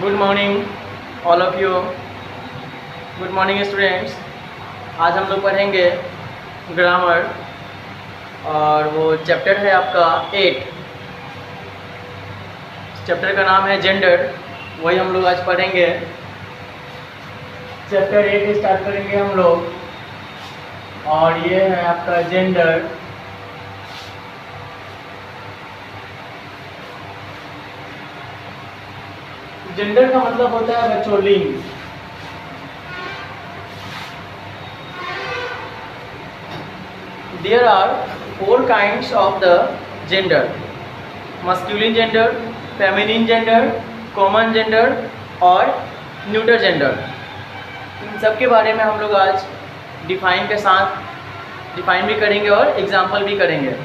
Good morning all of you. Good morning students. आज हम लोग पढ़ेंगे ग्रामर और वो चैप्टर है आपका 8। चैप्टर का नाम है जेंडर, वही हम लोग आज पढ़ेंगे। चैप्टर 8 स्टार्ट करेंगे हम लोग और ये है आपका जेंडर। जेंडर का मतलब होता है बच्चों लिंग। There are 4 kinds of the gender: masculine gender, feminine gender, common gender और न्यूटर जेंडर। इन सब के बारे में हम लोग आज डिफाइन के साथ डिफाइन भी करेंगे और एग्जाम्पल भी करेंगे।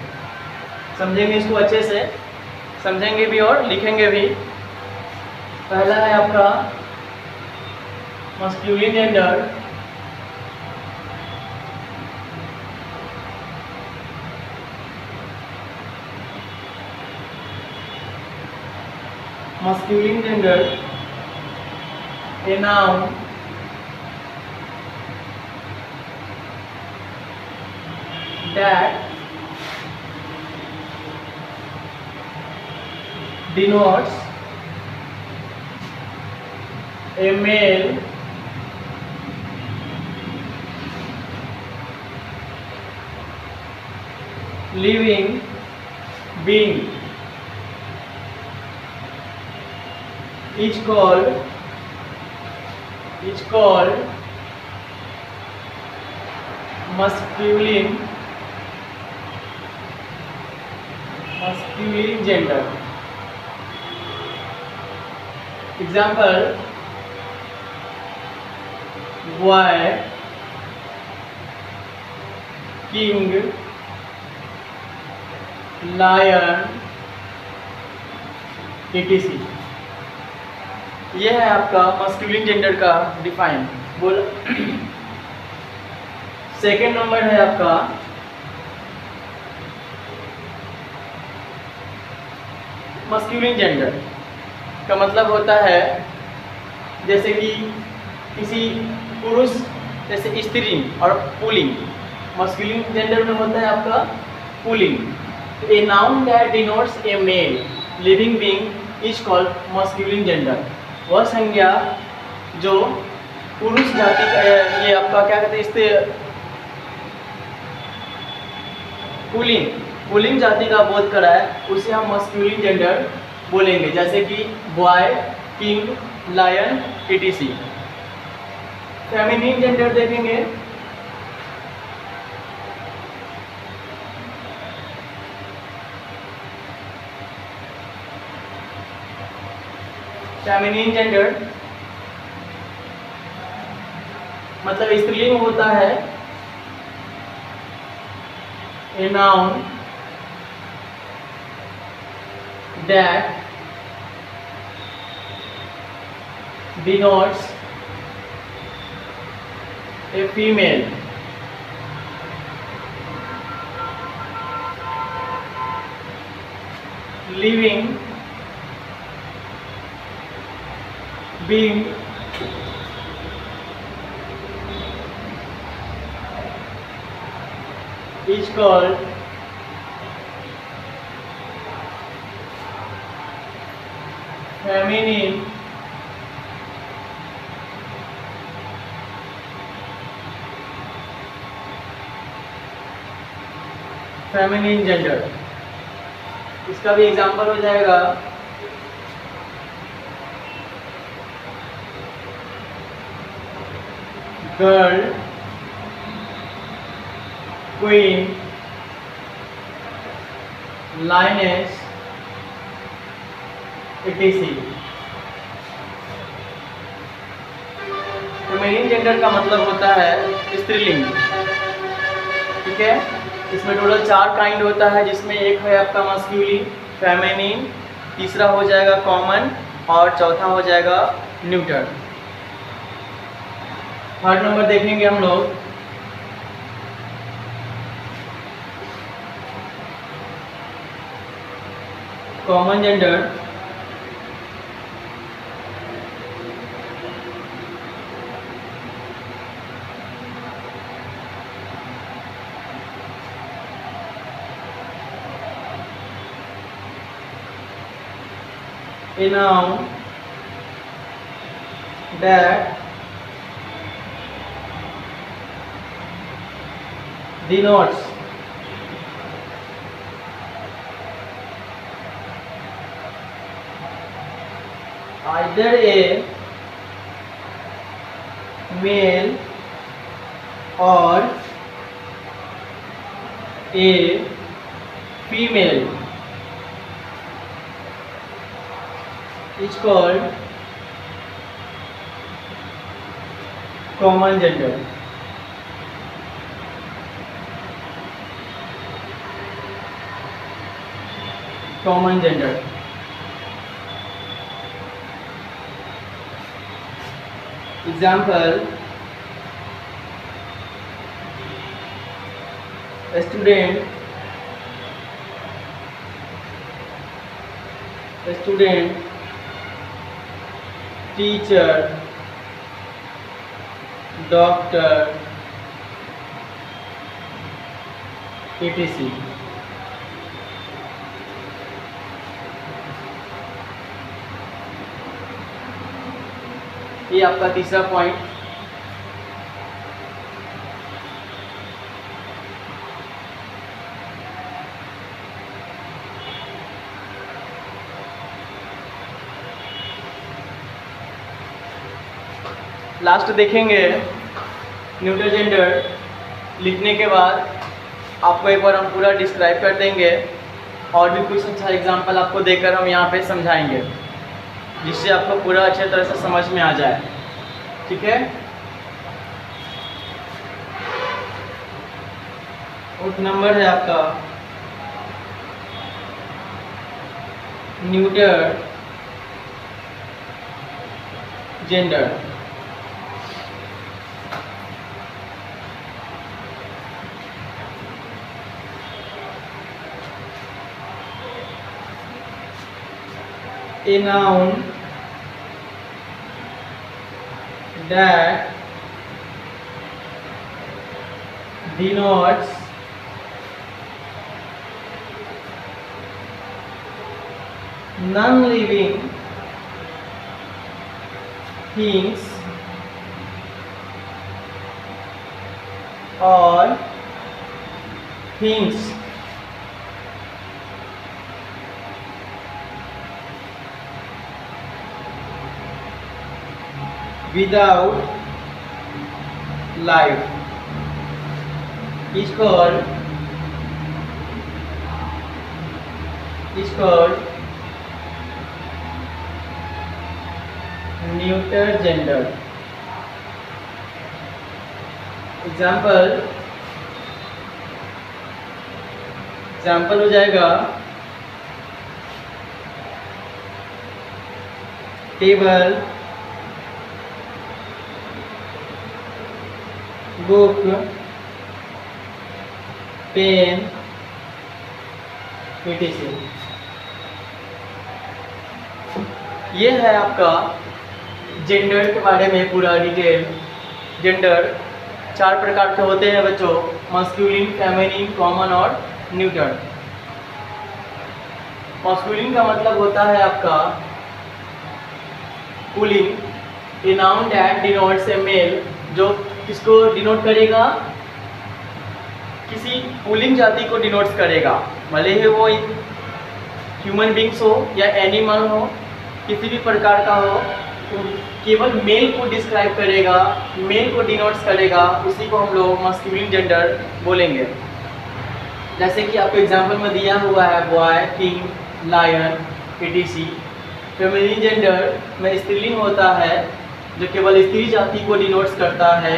समझेंगे इसको अच्छे से, समझेंगे भी और लिखेंगे भी। पहला है आपका masculine gender. Masculine gender, a noun that denotes a male living being is called masculine gender. Example: boy, king, lion, etc. ये है आपका मस्कुलिन जेंडर का डिफाइन। बोल सेकेंड नंबर है आपका मस्कुलिन जेंडर का मतलब होता है जैसे कि किसी पुरुष, जैसे स्त्रीलिंग और पुल्लिंग। मस्कुलिन जेंडर में होता है आपका पुल्लिंग। A noun that denotes a male living being is called masculine gender. वह संज्ञा जो पुरुष जाति का, ये आपका क्या कहते हैं, इससे पुल्लिंग जाति का बोध कराए, उसे हम मस्कुलिन जेंडर बोलेंगे। जैसे कि boy, king, lion, etc। Feminine gender देखेंगे। फेमिनिन जेंडर मतलब स्त्रीलिंग होता है। A noun that denotes a female living being is called feminine gender. इसका भी एग्जांपल हो जाएगा girl, queen, lioness, etc। Feminine gender का मतलब होता है स्त्रीलिंग। ठीक है, इसमें टोटल 4 काइंड होता है, जिसमें एक है आपका मस्क्यूलिन, फेमिनिन, तीसरा हो जाएगा कॉमन और चौथा हो जाएगा न्यूटर। थर्ड नंबर देखेंगे हम लोग common gender a noun that denotes either a male or a female is called common gender. Common gender. Example: a student, teacher, doctor, etc. ये आपका तीसरा पॉइंट। लास्ट देखेंगे न्यूट्रल जेंडर। लिखने के बाद आपको एक बार हम पूरा डिस्क्राइब कर देंगे और भी कुछ अच्छा एग्जांपल आपको देकर हम यहाँ पे समझाएंगे, जिससे आपको पूरा अच्छे तरह से समझ में आ जाए। ठीक है, और नंबर है आपका neutral gender. A noun that denotes non-living things or things without life is called neuter gender. Example हो जाएगा टेबल, बुक, पेन, etc. ये है आपका जेंडर के बारे में पूरा डिटेल। जेंडर 4 प्रकार के होते हैं बच्चों: मस्कुलिन, फेमिनिन, कॉमन और न्यूट्रल। मस्कुलिन का मतलब होता है आपका पुलिंग, a noun that denotes a male, जो किसको डिनोट करेगा? किसी पुलिंग जाति को डिनोट्स करेगा, भले ही वो ह्यूमन बींग्स हो या एनिमल हो, किसी भी प्रकार का हो, तो केवल मेल को डिस्क्राइब करेगा, मेल को डिनोट्स करेगा, उसी को हम लोग मस्कुलिन जेंडर बोलेंगे। जैसे कि आपको एग्जाम्पल में दिया हुआ है boy, king, lion, etc. Feminine gender में स्त्रीलिंग होता है, जो केवल स्त्री जाति को डिनोट्स करता है।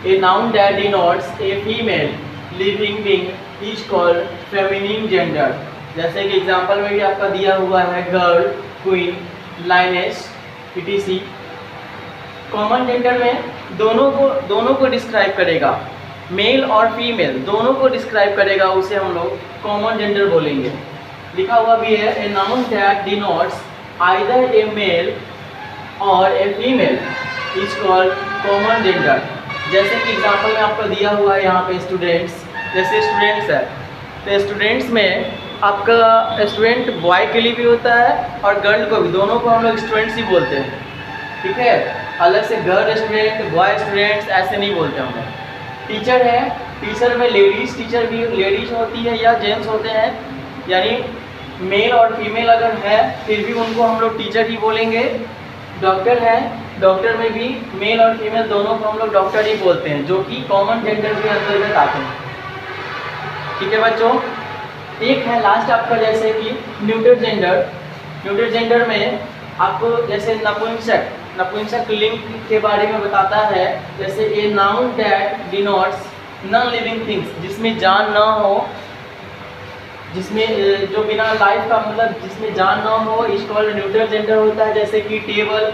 A noun that denotes a female living being is called feminine gender. जैसे कि एग्जाम्पल में भी आपका दिया हुआ है girl, queen, lioness, etc. Common gender में दोनों को डिस्क्राइब करेगा, मेल और फीमेल दोनों को डिस्क्राइब करेगा, उसे हम लोग कॉमन जेंडर बोलेंगे। लिखा हुआ भी है a noun that denotes either a male और a female is called common gender. जैसे कि एग्जाम्पल में आपको दिया हुआ है यहाँ पे स्टूडेंट्स, जैसे स्टूडेंट्स है तो स्टूडेंट्स में आपका स्टूडेंट बॉय के लिए भी होता है और गर्ल को भी, दोनों को हम लोग स्टूडेंट्स ही बोलते हैं, ठीक है। अलग से गर्ल स्टूडेंट बॉय स्टूडेंट्स ऐसे नहीं बोलते हम लोग। टीचर है, टीचर में लेडीज़ टीचर भी लेडीज होती है या जेंट्स होते हैं, यानी मेल और फीमेल अगर है फिर भी उनको हम लोग टीचर ही बोलेंगे। डॉक्टर है, डॉक्टर में भी मेल और फीमेल दोनों को हम लोग डॉक्टर ही बोलते हैं, जो कि कॉमन जेंडर के अंतर्गत आते हैं, ठीक है बच्चों। एक है लास्ट आपका जैसे कि न्यूटर जेंडर। न्यूटर जेंडर में आपको जैसे नपुंसक लिंग के बारे में बताता है, जैसे ए noun that denotes non living things, जिसमें जान ना हो, जिसमें जो बिना लाइफ का मतलब जिसमें जान ना हो, इसको न्यूटर जेंडर होता है। जैसे कि टेबल,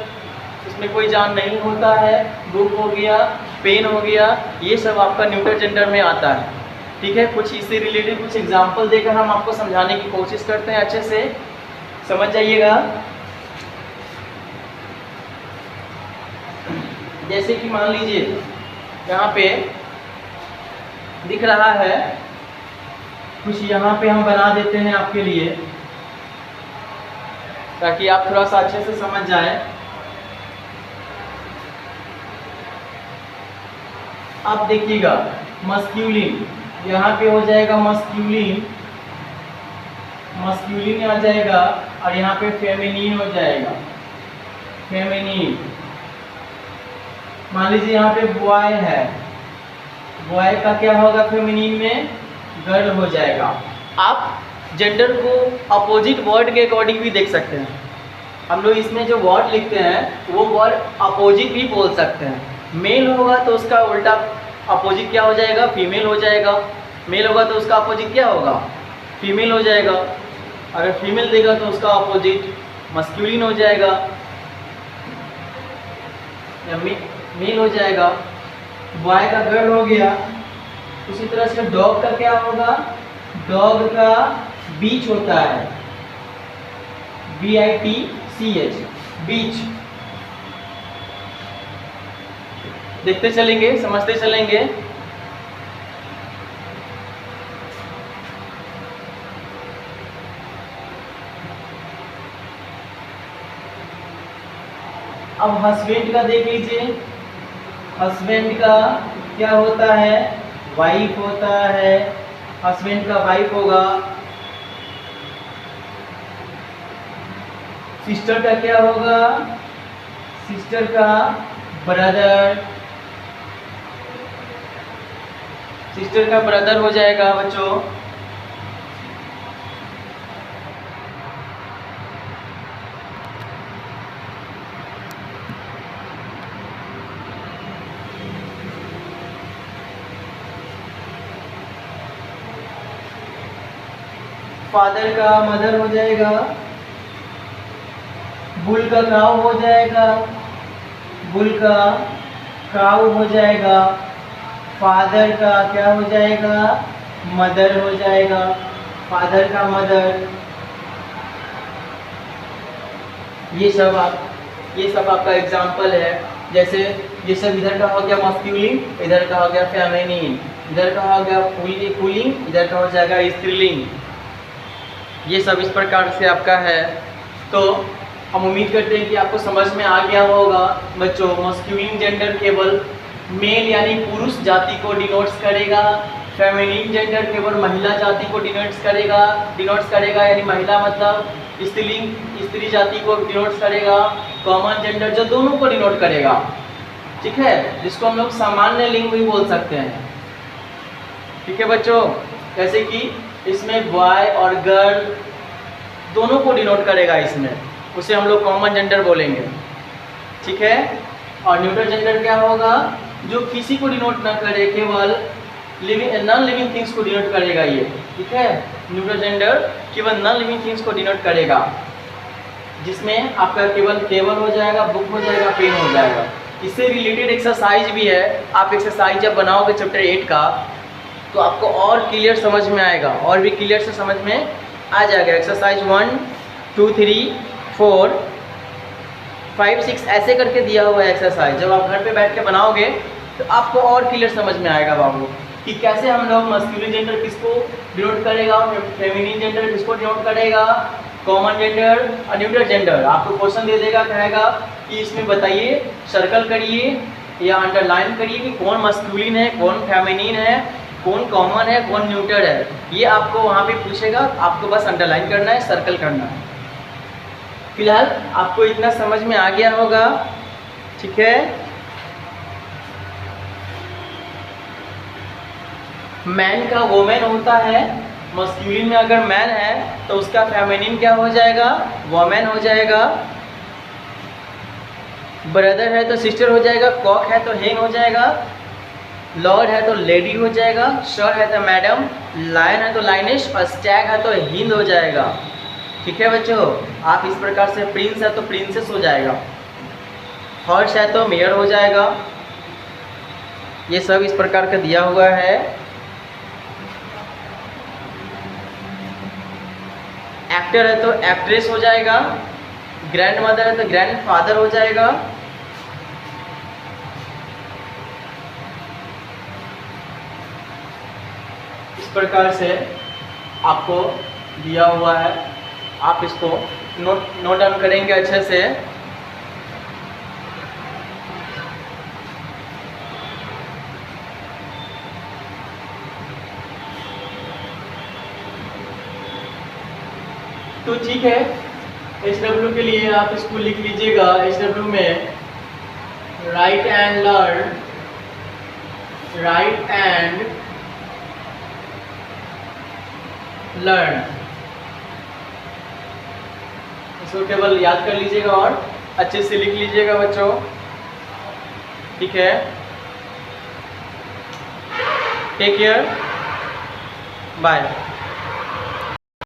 इसमें कोई जान नहीं होता है, बुक हो गया, पेन हो गया, ये सब आपका न्यूटर जेंडर में आता है, ठीक है। कुछ इससे रिलेटेड कुछ एग्जाम्पल देकर हम आपको समझाने की कोशिश करते हैं, अच्छे से समझ जाइएगा। जैसे कि मान लीजिए यहाँ पे दिख रहा है कुछ, यहाँ पे हम बना देते हैं आपके लिए ताकि आप थोड़ा सा अच्छे से समझ जाएं। अब देखिएगा मस्क्यूलिन, यहाँ पे हो जाएगा मस्क्यूलिन, मस्क्यूलिन आ जाएगा, और यहाँ पे फेमिनिन हो जाएगा, फेमिनिन। मान लीजिए यहाँ पे बॉय है, बॉय का क्या होगा फेमिनिन में, गर्ल हो जाएगा। आप जेंडर को अपोजिट वर्ड के अकॉर्डिंग भी देख सकते हैं। हम लोग इसमें जो वर्ड लिखते हैं वो वर्ड अपोजिट भी बोल सकते हैं। मेल होगा तो उसका उल्टा अपोजिट क्या हो जाएगा, फीमेल हो जाएगा। मेल होगा तो उसका अपोजिट क्या होगा, फीमेल हो जाएगा। अगर फीमेल देगा तो उसका अपोजिट मस्क्यूलिन हो जाएगा या मेल हो जाएगा। बॉय का गर्ल हो गया। उसी तरह से डॉग का क्या होगा, डॉग का बीच होता है, BITCH, बीच। देखते चलेंगे, समझते चलेंगे। अब हस्बैंड का देख लीजिए, हस्बैंड का क्या होता है, वाइफ होता है। हस्बैंड का वाइफ होगा। सिस्टर का क्या होगा, सिस्टर का ब्रदर, सिस्टर का ब्रदर हो जाएगा बच्चों। फादर का मदर हो जाएगा। बुल का काऊ हो जाएगा, बुल का काऊ हो जाएगा। फादर का क्या हो जाएगा, मदर हो जाएगा, फादर का मदर। ये सब आपका एग्जाम्पल है। जैसे ये सब इधर का हो गया मस्क्यूलिन, इधर का हो गया फेमिनिन, इधर का हो गया पुल्लिंग, इधर का हो जाएगा स्त्रीलिंग। ये सब इस प्रकार से आपका है। तो हम उम्मीद करते हैं कि आपको समझ में आ गया होगा बच्चों। मस्क्यूलिन जेंडर केवल मेल यानी पुरुष जाति को डिनोट्स करेगा। फेमिनिन जेंडर केवल महिला जाति को डिनोट्स करेगा यानी महिला मतलब स्त्रीलिंग, स्त्री जाति को डिनोट्स करेगा। कॉमन जेंडर जो दोनों को डिनोट करेगा, ठीक है, जिसको हम लोग सामान्य लिंग भी बोल सकते हैं, ठीक है बच्चों। जैसे कि इसमें बॉय और गर्ल दोनों को डिनोट करेगा, इसमें उसे हम लोग कॉमन जेंडर बोलेंगे, ठीक है। और न्यूट्रल जेंडर क्या होगा, जो किसी को डिनोट ना करे, केवल नॉन लिविंग थिंग्स को डिनोट करेगा ये, ठीक है। न्यूट्रल जेंडर केवल नॉन लिविंग थिंग्स को डिनोट करेगा, जिसमें आपका केवल टेबल हो जाएगा, बुक हो जाएगा, पेन हो जाएगा। इससे रिलेटेड एक्सरसाइज भी है। आप एक्सरसाइज जब बनाओगे चैप्टर 8 का तो आपको और क्लियर समझ में आएगा, और भी क्लियर से समझ में आ जाएगा। एक्सरसाइज 1, 2, 3, 4, 5, 6 ऐसे करके दिया हुआ है एक्सरसाइज। जब आप घर पे बैठ के बनाओगे तो आपको और क्लियर समझ में आएगा बाबू कि कैसे हम लोग मस्कुलिन जेंडर किसको डिनोट करेगा, फेमिनिन जेंडर किसको डिनोट करेगा, कॉमन जेंडर और न्यूट्रल जेंडर। आपको क्वेश्चन दे देगा, कहेगा कि इसमें बताइए, सर्कल करिए या अंडरलाइन करिए कि कौन मस्कुलिन है, कौन फेमिनिन है, कौन कॉमन है, कौन न्यूट्रल है। ये आपको वहाँ पे पूछेगा, आपको बस अंडरलाइन करना है, सर्कल करना है। फिलहाल आपको इतना समझ में आ गया होगा, ठीक है। मैन का वोमेन होता है, मस्कुलिन में अगर मैन है तो उसका फेमिनिन क्या हो जाएगा, वोमेन हो जाएगा। ब्रदर है तो सिस्टर हो जाएगा, कॉक है तो हेन हो जाएगा, लॉर्ड है तो लेडी हो जाएगा, सर है तो मैडम, लायन है तो लाइनिश और स्टैग है तो हिंद हो जाएगा। ठीक है बच्चों, आप इस प्रकार से, प्रिंस है तो प्रिंसेस हो जाएगा, हॉर्स है तो मेयर हो जाएगा। ये सब इस प्रकार का दिया हुआ है। एक्टर है तो एक्ट्रेस हो जाएगा, ग्रैंड मदर है तो ग्रैंड फादर हो जाएगा। इस प्रकार से आपको दिया हुआ है, आप इसको नोट डाउन करेंगे अच्छे से। तो ठीक है, SW के लिए आप इसको लिख लीजिएगा। SW में right and learn, right and learn, इसको केवल याद कर लीजिएगा और अच्छे से लिख लीजिएगा बच्चों, ठीक है। Take care, bye.